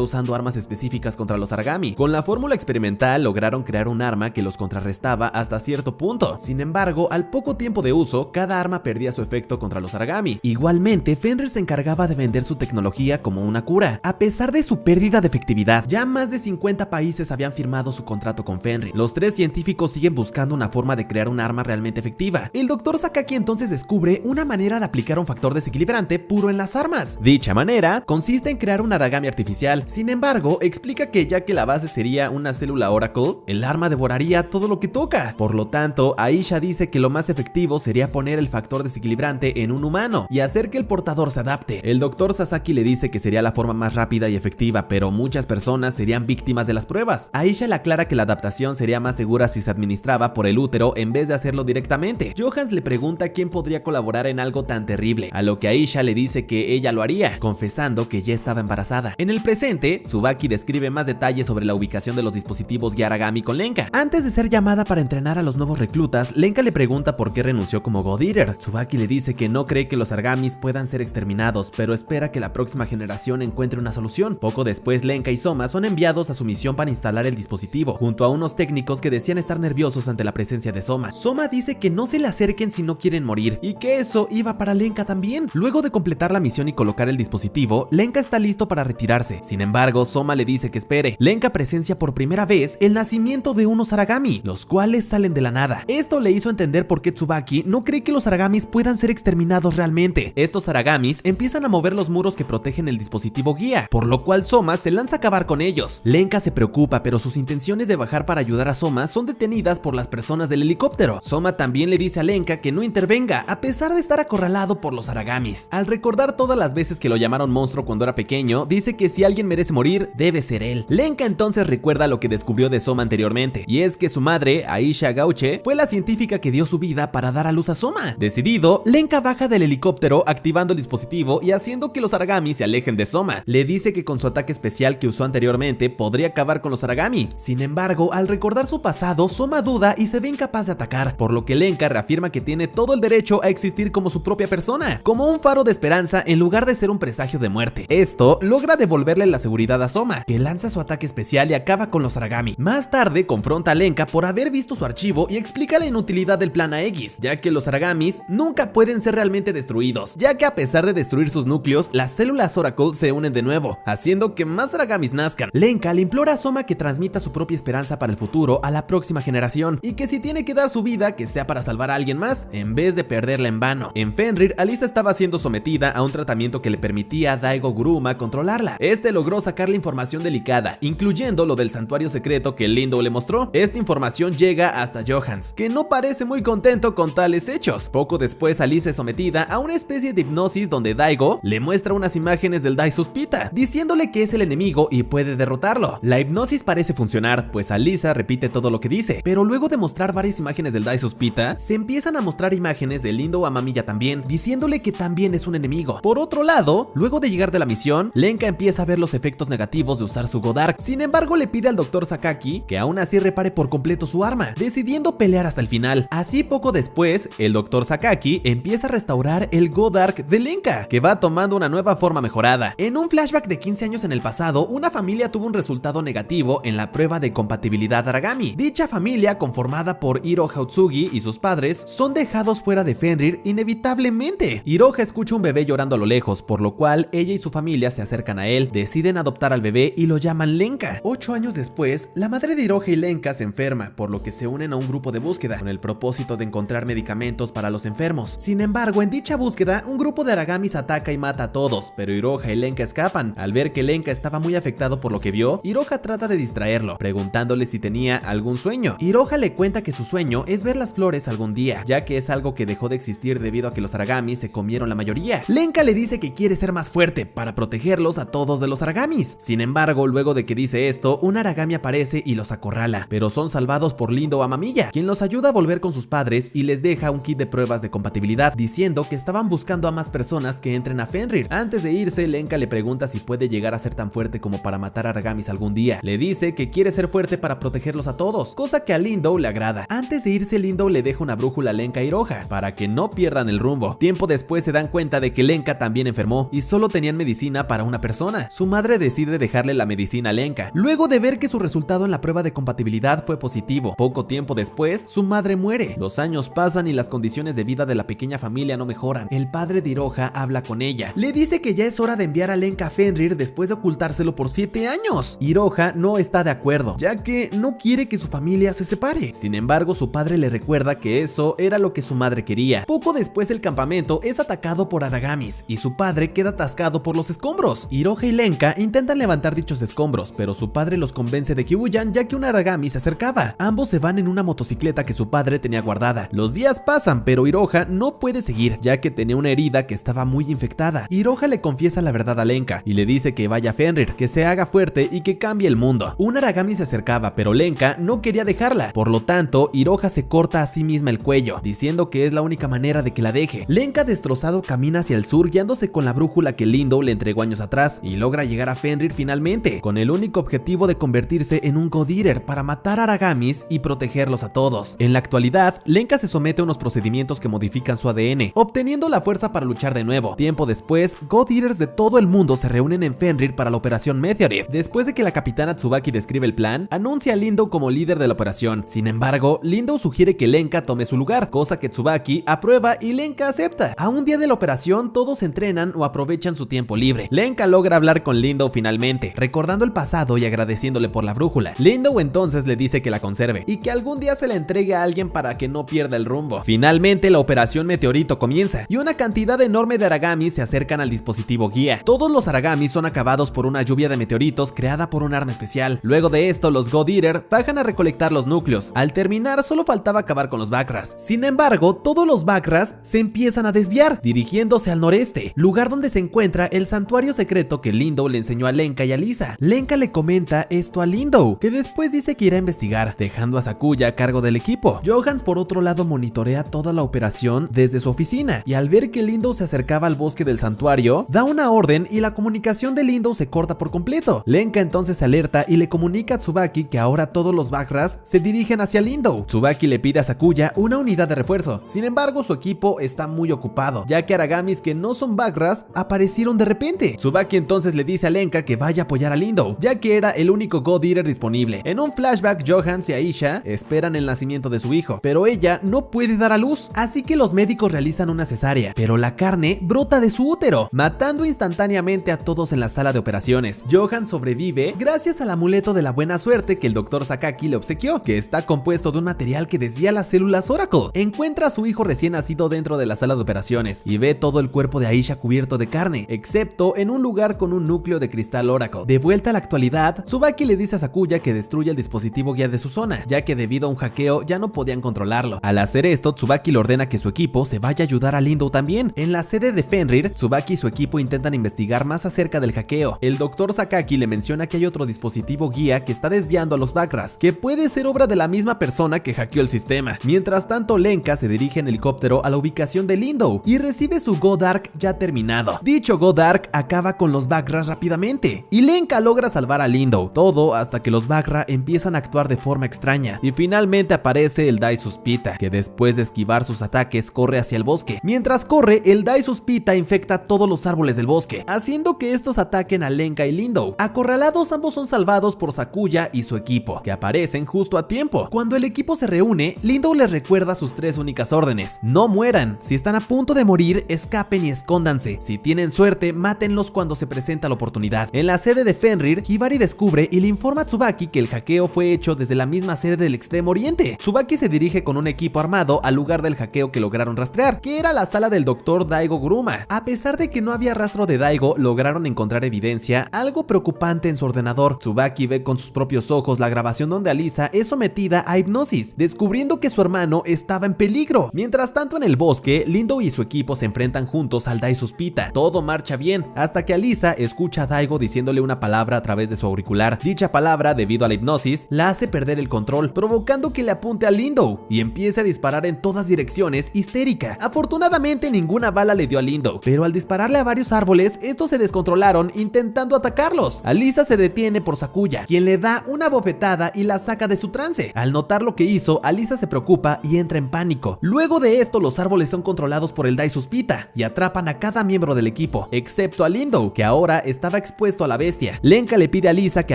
usando armas específicas contra los Aragami. Con la fórmula experimental lograron crear un arma que los contrarrestaba hasta cierto punto. Sin embargo, al poco tiempo de uso, cada arma perdía su efecto contra los Aragami. Igualmente, Fenrir se encargaba de vender su tecnología como una cura. A pesar de su pérdida de efectividad, ya más de 50 países habían firmado su contrato con Fenrir. Los 3 científicos siguen buscando una forma de crear un arma realmente efectiva. El Dr. Sakaki entonces descubre una manera de aplicar un factor desequilibrante puro en las armas. Dicha manera consiste en crear un Aragami artificial. Sin embargo, explica que ya que la base sería una célula Oracle, el arma devoraría todo lo que toca. Por lo tanto, Aisha dice que lo más efectivo sería poner el factor desequilibrante en un humano y hacer que el portador se adapte. El Dr. Sasaki le dice que sería la forma más rápida y efectiva, pero muchas personas serían víctimas de las pruebas. Aisha le aclara que la adaptación sería más segura si se administraba por el útero en vez de hacerlo directamente. Johans le pregunta quién podría colaborar en algo tan terrible, a lo que Aisha le dice que ella lo haría, confesando que ya estaba embarazada. En el presente, Tsubaki describe más detalles sobre la ubicación de los dispositivos Aragami con Lenka. Antes de ser llamada para entrenar a los nuevos reclutas, Lenka le pregunta por qué renunció como God Eater. Tsubaki le dice que no cree que los Aragamis puedan ser exterminados, pero espera que la próxima generación encuentre una solución. Poco después, Lenka y Soma son enviados a su misión para instalar el dispositivo, junto a unos técnicos que decían estar nerviosos ante la presencia de Soma. Soma dice que no se le acerquen si no quieren morir, y que eso iba para Lenka también. Luego de completar la misión y colocar el dispositivo, Lenka está listo para retirarse. Sin embargo, Soma le dice que espere. Lenka presencia por primera vez el nacimiento de unos Aragami, los cuales salen de la nada. Esto le hizo entender por qué Tsubaki no cree que los Aragamis puedan ser exterminados realmente. Estos Aragamis empiezan a mover los muros que protegen el dispositivo guía, por lo cual Soma se lanza a acabar con ellos. Lenka se preocupa, pero sus intenciones de bajar para ayudar a Soma son detenidas por las personas del helicóptero. Soma también le dice a Lenka que no intervenga, a pesar de estar acorralado por los Aragamis. Al recordar todas las veces que lo llamaron monstruo cuando era pequeño, dice que si alguien merece morir, debe ser él. Lenka entonces recuerda lo que descubrió de Soma anteriormente, y es que su madre, Aisha Gauche, fue la científica que dio su vida para dar a luz a Soma. Decidido, Lenka baja del helicóptero activando el dispositivo y haciendo que los Aragami se alejen de Soma. Le dice que con su ataque especial que usó anteriormente podría acabar con los Aragami. Sin embargo, al recordar su pasado, Soma duda y se ve incapaz de atacar, por lo que Lenka reafirma que tiene todo el derecho a existir como su propia persona, como un faro de esperanza en lugar de ser un presagio de muerte. Esto logra devolverle la seguridad a Soma, que lanza su ataque especial y acaba con los Aragami. Más tarde confronta a Lenka por haber visto su archivo y explica la inutilidad del plan Aegis, ya que los Aragamis nunca pueden ser realmente destruidos, ya que a pesar de destruir sus núcleos, las células Oracle se unen de nuevo, haciendo que más Aragamis nazcan. Lenka le implora a Soma que transmita su propia esperanza para el futuro a la próxima generación, y que si tiene que dar su vida, que sea para salvar a alguien más, en vez de perderla en vano. En Fenrir, Alisa estaba siendo sometida a un tratamiento que le permitía a Daigo Guruma controlarla. Este logró sacar la información delicada, incluyendo lo del santuario secreto que Lindo le mostró. Esta información llega hasta Johans, que no parece muy contento con tales hechos. Poco después, Alisa es sometida a una especie de hipnosis donde Daigo le muestra unas imágenes del Dai Suspita, diciéndole que es el enemigo y puede derrotarlo. La hipnosis parece funcionar, pues Alisa repite todo lo que dice, pero luego de mostrar varias imágenes del Dai Suspita, se empiezan a mostrar mostrar imágenes de Lindo a Mamiya también, diciéndole que también es un enemigo. Por otro lado, luego de llegar de la misión, Lenka empieza a ver los efectos negativos de usar su God Arc. Sin embargo, le pide al Dr. Sakaki que aún así repare por completo su arma, decidiendo pelear hasta el final. Así poco después, el Dr. Sakaki empieza a restaurar el God Arc de Lenka, que va tomando una nueva forma mejorada. En un flashback de 15 años en el pasado, una familia tuvo un resultado negativo en la prueba de compatibilidad Aragami. Dicha familia, conformada por Iroha Utsugi y sus padres, son dejados fuera de Fenrir inevitablemente. Iroha escucha un bebé llorando a lo lejos, por lo cual ella y su familia se acercan a él, deciden adoptar al bebé y lo llaman Lenka. 8 años después, la madre de Iroha y Lenka se enferma, por lo que se unen a un grupo de búsqueda, con el propósito de encontrar medicamentos para los enfermos. Sin embargo, en dicha búsqueda, un grupo de Aragamis ataca y mata a todos, pero Iroha y Lenka escapan. Al ver que Lenka estaba muy afectado por lo que vio, Iroha trata de distraerlo, preguntándole si tenía algún sueño. Iroha le cuenta que su sueño es ver las flores algún día, ya que es algo que dejó de existir debido a que los Aragamis se comieron la mayoría. Lenka le dice que quiere ser más fuerte para protegerlos a todos de los Aragamis. Sin embargo, luego de que dice esto, un Aragami aparece y los acorrala, pero son salvados por Lindo a Mamiya, quien los ayuda a volver con sus padres y les deja un kit de pruebas de compatibilidad, diciendo que estaban buscando a más personas que entren a Fenrir. Antes de irse, Lenka le pregunta si puede llegar a ser tan fuerte como para matar a Aragamis algún día. Le dice que quiere ser fuerte para protegerlos a todos, cosa que a Lindo le agrada. Antes de irse, Lindo le deja una brújula a Lenka y Iroha para que no pierdan el rumbo. Tiempo después se dan cuenta de que Lenka también enfermó y solo tenían medicina para una persona. Su madre decide dejarle la medicina a Lenka, luego de ver que su resultado en la prueba de compatibilidad fue positivo. Poco tiempo después, su madre muere. Los años pasan y las condiciones de vida de la pequeña familia no mejoran. El padre de Iroha habla con ella. Le dice que ya es hora de enviar a Lenka a Fenrir después de ocultárselo por 7 años. Iroha no está de acuerdo, ya que no quiere que su familia se separe. Sin embargo, su padre le recuerda que eso era lo que su madre quería. Poco después, el campamento es atacado por Aragamis y su padre queda atascado por los escombros. Iroha y Lenka intentan levantar dichos escombros, pero su padre los convence de que huyan, ya que un Aragami se acercaba. Ambos se van en una motocicleta que su padre tenía guardada. Los días pasan, pero Iroha no puede seguir, ya que tenía una herida que estaba muy infectada. Iroha le confiesa la verdad a Lenka y le dice que vaya a Fenrir, que se haga fuerte y que cambie el mundo. Un Aragami se acercaba, pero Lenka no quería dejarla. Por lo tanto, Iroha se corta a sí misma el cuello, diciendo que es la única manera de que la deje. Lenka, destrozado, camina hacia el sur guiándose con la brújula que Lindo le entregó años atrás y logra llegar a Fenrir finalmente, con el único objetivo de convertirse en un God Eater para matar a Aragamis y protegerlos a todos. En la actualidad, Lenka se somete a unos procedimientos que modifican su ADN, obteniendo la fuerza para luchar de nuevo. Tiempo después, God Eaters de todo el mundo se reúnen en Fenrir para la operación Meteorith. Después de que la capitana Tsubaki describe el plan, anuncia a Lindo como líder de la operación. Sin embargo, Lindo sugiere que Lenka tome su lugar, cosa que Tsubaki aprueba y Lenka acepta. A un día de la operación, todos entrenan o aprovechan su tiempo libre. Lenka logra hablar con Lindo finalmente, recordando el pasado y agradeciéndole por la brújula. Lindo entonces le dice que la conserve y que algún día se la entregue a alguien para que no pierda el rumbo. Finalmente, la operación Meteorito comienza y una cantidad enorme de Aragamis se acercan al dispositivo guía. Todos los Aragamis son acabados por una lluvia de meteoritos creada por un arma especial. Luego de esto, los God Eater bajan a recolectar los núcleos. Al terminar, solo faltaba acabar con los Bakras. Sin embargo, todos los Bakras se empiezan a desviar, dirigiéndose al noreste, lugar donde se encuentra el santuario secreto que Lindo le enseñó a Lenka y a Lisa. Lenka le comenta esto a Lindo, que después dice que irá a investigar, dejando a Sakuya a cargo del equipo. Johans, por otro lado, monitorea toda la operación desde su oficina, y al ver que Lindo se acercaba al bosque del santuario, da una orden y la comunicación de Lindo se corta por completo. Lenka entonces se alerta y le comunica a Tsubaki que ahora todos los Bakras se dirigen hacia Lindo. Tsubaki le pide a Sakuya una unidad de refuerzo. Sin embargo, su equipo está muy ocupado, ya que Aragamis que no son Bakras aparecieron de repente. Tsubaki entonces le dice a Lenka que vaya a apoyar a Lindo, ya que era el único God Eater disponible. En un flashback, Johans y Aisha esperan el nacimiento de su hijo, pero ella no puede dar a luz, así que los médicos realizan una cesárea, pero la carne brota de su útero, matando instantáneamente a todos en la sala de operaciones. Johans sobrevive gracias al amuleto de la buena suerte que el Dr. Sakaki le obsequió, que está compuesto de un material que desvía las células Oracle. Encuentra a su hijo recién nacido dentro de la sala de operaciones y ve todo el cuerpo de Aisha cubierto de carne, excepto en un lugar con un núcleo de cristal Oracle. De vuelta a la actualidad, Tsubaki le dice a Sakuya que destruya el dispositivo guía de su zona, ya que debido a un hackeo ya no podían controlarlo. Al hacer esto, Tsubaki le ordena que su equipo se vaya a ayudar a Lindo también. En la sede de Fenrir, Tsubaki y su equipo intentan investigar más acerca del hackeo. El Dr. Sakaki le menciona que hay otro dispositivo guía que está desviando a los Bakras, que puede ser obra de la misma persona que hackeó el sistema. Mientras tanto, Lenka Lenka se dirige en helicóptero a la ubicación de Lindow y recibe su Go Dark ya terminado. Dicho Go Dark acaba con los Baghra rápidamente y Lenka logra salvar a Lindow, todo hasta que los Baghra empiezan a actuar de forma extraña y finalmente aparece el Dai Suspita, que después de esquivar sus ataques corre hacia el bosque. Mientras corre, el Dai Suspita infecta todos los árboles del bosque, haciendo que estos ataquen a Lenka y Lindow. Acorralados, ambos son salvados por Sakuya y su equipo, que aparecen justo a tiempo. Cuando el equipo se reúne, Lindow les recuerda sus 3 únicas órdenes: no mueran, si están a punto de morir, escapen y escóndanse, si tienen suerte, mátenlos cuando se presenta la oportunidad. En la sede de Fenrir, Hibari descubre y le informa a Tsubaki que el hackeo fue hecho desde la misma sede del Extremo Oriente. Tsubaki se dirige con un equipo armado al lugar del hackeo que lograron rastrear, que era la sala del Dr. Daigo Guruma. A pesar de que no había rastro de Daigo, lograron encontrar evidencia algo preocupante en su ordenador. Tsubaki ve con sus propios ojos la grabación donde Alisa es sometida a hipnosis, descubriendo que su hermano estaba en peligro. Mientras tanto, en el bosque, Lindow y su equipo se enfrentan juntos al Dai Suspita. Todo marcha bien, hasta que Alisa escucha a Daigo diciéndole una palabra a través de su auricular. Dicha palabra, debido a la hipnosis, la hace perder el control, provocando que le apunte a Lindow y empiece a disparar en todas direcciones, histérica. Afortunadamente, ninguna bala le dio a Lindow, pero al dispararle a varios árboles, estos se descontrolaron intentando atacarlos. Alisa se detiene por Sakuya, quien le da una bofetada y la saca de su trance. Al notar lo que hizo, Alisa se preocupa y entra en pánico. Luego de esto, los árboles son controlados por el Dai Suspita y atrapan a cada miembro del equipo, excepto a Lindow, que ahora estaba expuesto a la bestia. Lenka le pide a Alisa que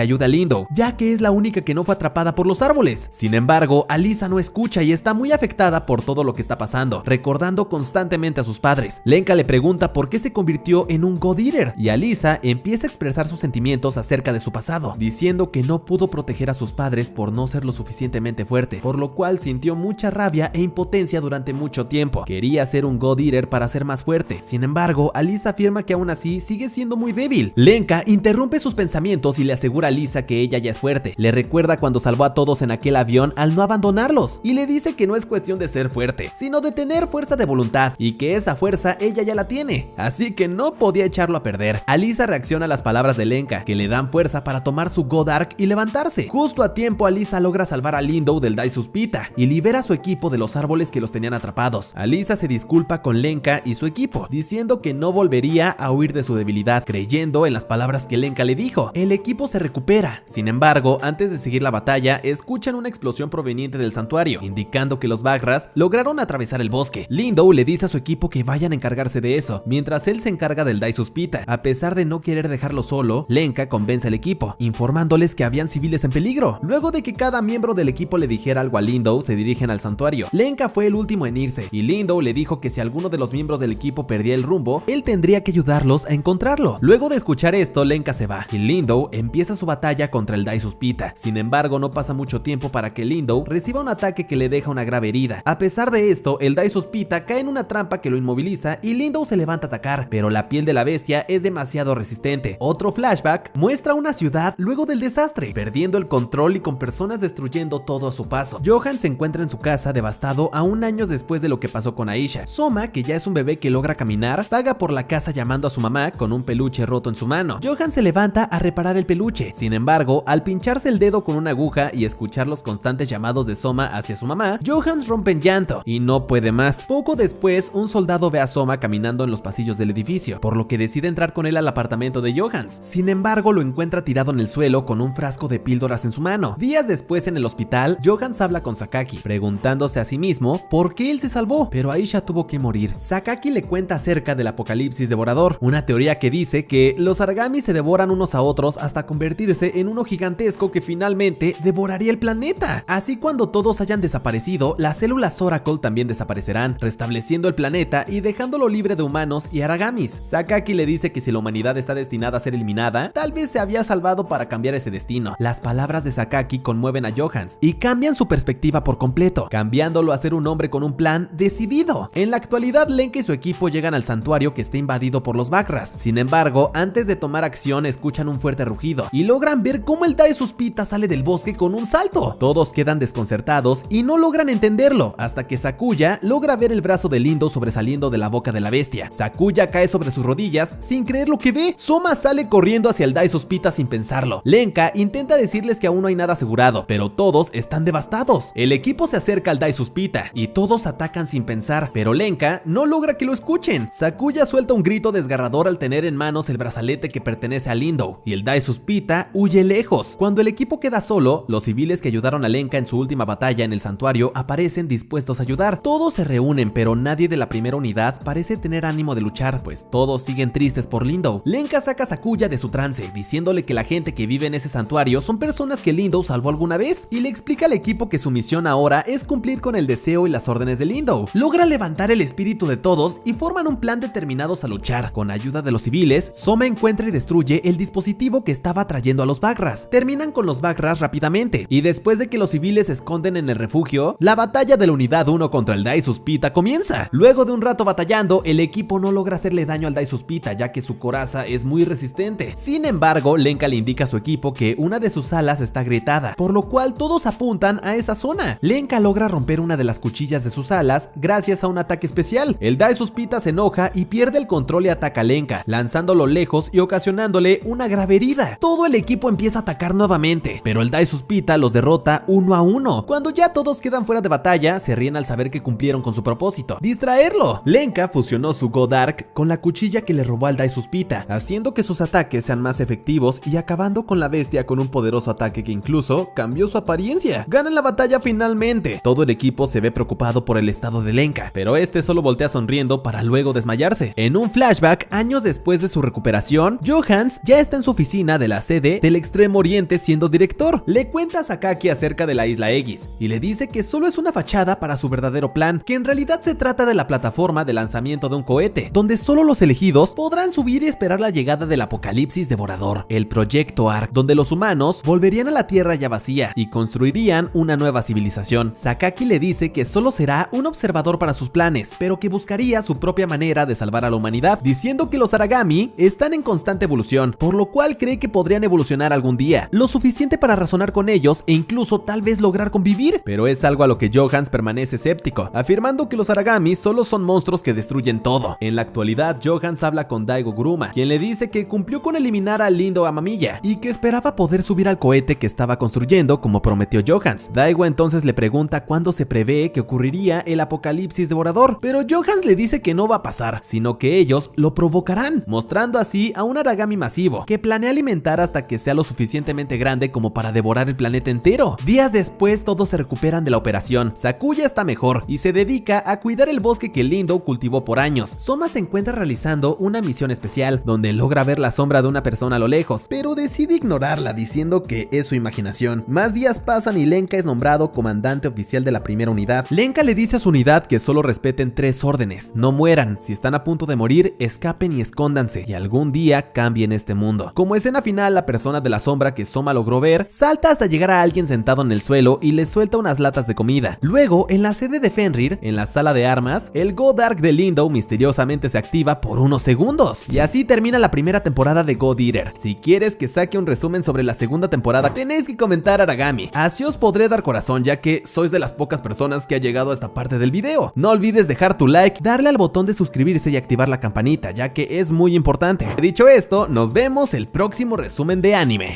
ayude a Lindow, ya que es la única que no fue atrapada por los árboles. Sin embargo, Alisa no escucha y está muy afectada por todo lo que está pasando, recordando constantemente a sus padres. Lenka le pregunta por qué se convirtió en un God Eater y Alisa empieza a expresar sus sentimientos acerca de su pasado, diciendo que no pudo proteger a sus padres por no ser lo suficientemente fuerte, por lo cual sintió mucha rabia e impotencia durante mucho tiempo. Quería ser un God Eater para ser más fuerte. Sin embargo, Alisa afirma que aún así sigue siendo muy débil. Lenka interrumpe sus pensamientos y le asegura a Alisa que ella ya es fuerte. Le recuerda cuando salvó a todos en aquel avión al no abandonarlos y le dice que no es cuestión de ser fuerte, sino de tener fuerza de voluntad y que esa fuerza ella ya la tiene, así que no podía echarlo a perder. Alisa reacciona a las palabras de Lenka, que le dan fuerza para tomar su God Dark y levantarse. Justo a tiempo, Alisa logra salvar a Lindow del Dai Suspita y libera a su equipo de los árboles que los tenían atrapados. Alisa se disculpa con Lenka y su equipo, diciendo que no volvería a huir de su debilidad, creyendo en las palabras que Lenka le dijo. El equipo se recupera. Sin embargo, antes de seguir la batalla, escuchan una explosión proveniente del santuario, indicando que los Baghras lograron atravesar el bosque. Lindow le dice a su equipo que vayan a encargarse de eso, mientras él se encarga del Dai Suspita. A pesar de no querer dejarlo solo, Lenka convence al equipo, informándoles que habían civiles en peligro. Luego de que cada miembro del equipo le dijera algo a Lindow, se dirigen al santuario. Lenka fue el último en irse, y Lindow le dijo que si alguno de los miembros del equipo perdía el rumbo, él tendría que ayudarlos a encontrarlo. Luego de escuchar esto, Lenka se va, y Lindow empieza su batalla contra el Dai Suspita. Sin embargo, no pasa mucho tiempo para que Lindow reciba un ataque que le deja una grave herida. A pesar de esto, el Dai Suspita cae en una trampa que lo inmoviliza y Lindow se levanta a atacar, pero la piel de la bestia es demasiado resistente. Otro flashback muestra una ciudad luego del desastre, perdiendo el control y con personas destruyendo todo a su paso. Johan se encuentra en su casa devastado aún años después de lo que pasó con Aisha. Soma, que ya es un bebé que logra caminar, vaga por la casa llamando a su mamá con un peluche roto en su mano. Johan se levanta a reparar el peluche. Sin embargo, al pincharse el dedo con una aguja y escuchar los constantes llamados de Soma hacia su mamá, Johan rompe en llanto y no puede más. Poco después, un soldado ve a Soma caminando en los pasillos del edificio, por lo que decide entrar con él al apartamento de Johans. Sin embargo, lo encuentra tirado en el suelo con un frasco de píldoras en su mano. Días después, en el hospital, Johans habla con Sakaki, preguntándose a sí mismo por qué él se salvó, pero Aisha tuvo que morir. Sakaki le cuenta acerca del apocalipsis devorador, una teoría que dice que los Aragami se devoran unos a otros hasta convertirse en uno gigantesco que finalmente devoraría el planeta. Así, cuando todos hayan desaparecido, las células Oracle también desaparecerán, restableciendo el planeta y dejándolo libre de humanos y Aragamis. Sakaki le dice que si la humanidad está destinada a ser eliminada, tal vez se había salvado para cambiar ese destino. Las palabras de Sakaki conmueven a Johans y cambian su perspectiva por completo, cambiándolo a ser un hombre con un plan decidido. En la actualidad, Lenka y su equipo llegan al santuario que está invadido por los Baghras. Sin embargo, antes de tomar acción, escuchan un fuerte rugido y logran ver cómo el Dai Suspita sale del bosque con un salto. Todos quedan desconcertados y no logran entenderlo, hasta que Sakuya logra ver el brazo de Lindow sobresaliendo de la boca de la bestia. Sakuya cae sobre sus rodillas sin creer lo que ve. Soma sale corriendo hacia el Dai Suspita sin pensarlo. Lenka intenta decirles que aún no hay nada asegurado, pero todos están devastados. El equipo se acerca al Dai Suspita y todos atacan sin pensar, pero Lenka no logra que lo escuchen. Sakuya suelta un grito desgarrador al tener en manos el brazalete que pertenece a Lindo, y el Dai-Suspita huye lejos. Cuando el equipo queda solo, los civiles que ayudaron a Lenka en su última batalla en el santuario aparecen dispuestos a ayudar. Todos se reúnen, pero nadie de la primera unidad parece tener ánimo de luchar, pues todos siguen tristes por Lindo. Lenka saca a Sakuya de su trance, diciéndole que la gente que vive en ese santuario son personas que Lindo salvó alguna vez, y le explica al equipo que su misión ahora es cumplir con el deseo y las órdenes de Lindo. Logra levantar el espíritu de todos y forman un plan determinados a luchar. Con ayuda de los civiles, Soma encuentra y destruye el dispositivo que estaba atrayendo a los Bagras. Terminan con los Bagras rápidamente, y después de que los civiles se esconden en el refugio, la batalla de la unidad 1 contra el Dai-Suspita comienza. Luego de un rato batallando, el equipo no logra hacerle daño al Dai-Suspita, ya que su coraza es muy resistente. Sin embargo, Lenka le indica a su equipo que una de sus alas está agrietada, por lo cual todos apuntan a esa zona. Lenka logra romper una de las cuchillas de sus alas gracias a un ataque especial. El Dai-Suspita se enoja y pierde el control y ataca a Lenka, lanzándolo lejos y ocasionándole una grave herida. Todo el equipo empieza a atacar nuevamente, pero el Dai-Suspita los derrota 1 a 1. Cuando ya todos quedan fuera de batalla, se ríen al saber que cumplieron con su propósito: distraerlo. Lenka fusionó su God Arc con la cuchilla que le robó al Dai-Suspita, haciendo que sus ataques sean más efectivos y acabando con la bestia con un poderoso ataque que incluso cambió su apariencia. Ganan la batalla finalmente. Todo el equipo se ve preocupado por el estado de Lenka, pero este solo voltea sonriendo para luego desmayarse. En un flashback, años después de su recuperación, Johans ya está en su oficina de la sede del Extremo Oriente siendo director. Le cuenta a Sakaki acerca de la isla Aegis y le dice que solo es una fachada para su verdadero plan, que en realidad se trata de la plataforma de lanzamiento de un cohete, donde solo los elegidos podrán subir y esperar la llegada del apocalipsis devorador, el Proyecto Ark, donde los humanos volverían a la Tierra ya vacía y construirían una nueva civilización. Sakaki le dice que solo será un observador para sus planes, pero que buscaría su propia manera de salvar a la humanidad, diciendo que los Aragami están en constante evolución, por lo cual cree que podrían evolucionar algún día, lo suficiente para razonar con ellos e incluso tal vez lograr convivir, pero es algo a lo que Johans permanece escéptico, afirmando que los Aragami solo son monstruos que destruyen todo. En la actualidad, Johans habla con Daigo Guruma, quien le dice que cumplió con eliminar al Lindo Amamiya y que esperaba poder subir al cohete que estaba construyendo como prometió Johans. Daigo entonces le pregunta cuándo se prevé que ocurriría el apocalipsis devorador, pero Johans le dice que no va a pasar, sino que ellos lo provocarán, mostrando así a un Aragami masivo que planea alimentar hasta que sea lo suficientemente grande como para devorar el planeta entero. Días después, todos se recuperan de la operación. Sakuya está mejor y se dedica a cuidar el bosque que Lindo cultivó por años. Soma se encuentra realizando una misión especial donde logra ver la sombra de una persona a lo lejos, pero decide ignorarla diciendo que es su imaginación. Más días pasan y Lenka es nombrado comandante oficial de la primera unidad. Lenka le dice a su unidad que solo respeten 3 órdenes: no mueran, si están a punto de morir, escapen y escóndanse, y algún día cambien este mundo. Como escena final, la persona de la sombra que Soma logró ver salta hasta llegar a alguien sentado en el suelo y le suelta unas latas de comida. Luego, en la sede de Fenrir, en la sala de armas, el God Arc de Lindo misteriosamente se activa por unos segundos. Y así termina la primera temporada de God Eater. Si quieres que saque un resumen sobre la segunda temporada, tenéis que comentar Aragami. Así os podré dar corazón, ya que sois de las pocas personas que ha llegado a esta parte del video. No olvides dejar tu like, darle al botón de suscribirse y activar la campanita, ya que es muy importante. Dicho esto, nos vemos el próximo resumen de anime.